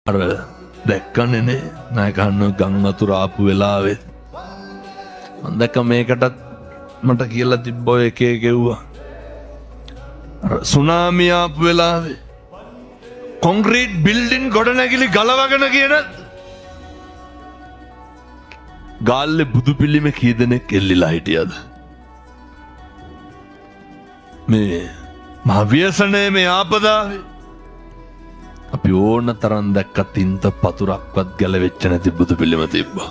අර දැක්කනේ නායකහන්න ගම් වතුර ආපු වෙලාවේ මම දැක්ක මේකටත් මට කියලා තිබ්බ ඔය එක ගෙව්වා. අර සුනාමිය ආපු වෙලාවේ කොන්ක්‍රීට් බිල්ඩින් ගොඩනැගිලි ගලවගෙන කියන ගාල්ලේ බුදු පිළිමේ කී දෙනෙක් එල්ලිලා හිටියද? මේ මහ ව්‍යසනයේ මේ ආපදාවේ අපි ඕන තරම් දැක්ක තින්ත පතුරක්වත් ගැලවෙච්ච නැති බුදු පිළිම තිබ්බා.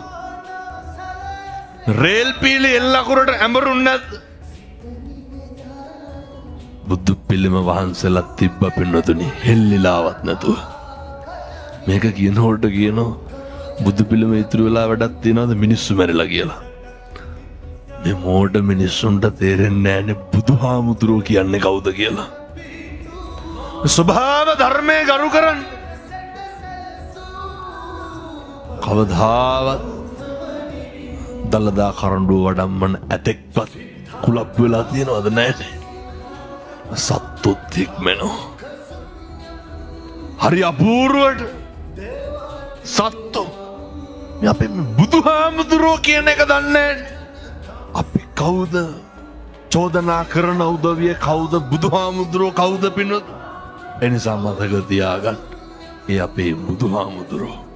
රේල් පීලි එල්ලකුරට ඇඹරුන් නැද්ද? බුදු පිළිම වහන්සේලා තිබ්බ පින්නතුනි හෙල්ලිලාවත් නැතුව. මේක කියනකොට කියනවා බුදු පිළිම ඉතුරු වෙලා වැඩක් තියනවද මිනිස්සු මැරිලා කියලා. මේ මෝඩ මිනිස්සුන්ට තේරෙන්නේ නැහැනේ බුදුහාමුදුරුවෝ කියන්නේ කවුද කියලා. ස්වභාව ධර්මයේ ගරු කරන්න. කවදාවත් දලදා කරඬුව වඩම්මන ඇතෙක්වත් කුලප් වෙලා තියෙනවද? නැහැනේ. සත්තුත් ඉක්මනෝ. හරි අපූර්වට සත්තු මේ අපේ බුදුහාමුදුරුවෝ කියන එක දන්නේ අපි කවුද? චෝදනා කරන උදවිය කවුද? බුදුහාමුදුරුවෝ කවුද පින්නත්? එනිසා මතක තියාගන්න ඒ අපේ බුදුහාමුදුරුවෝ.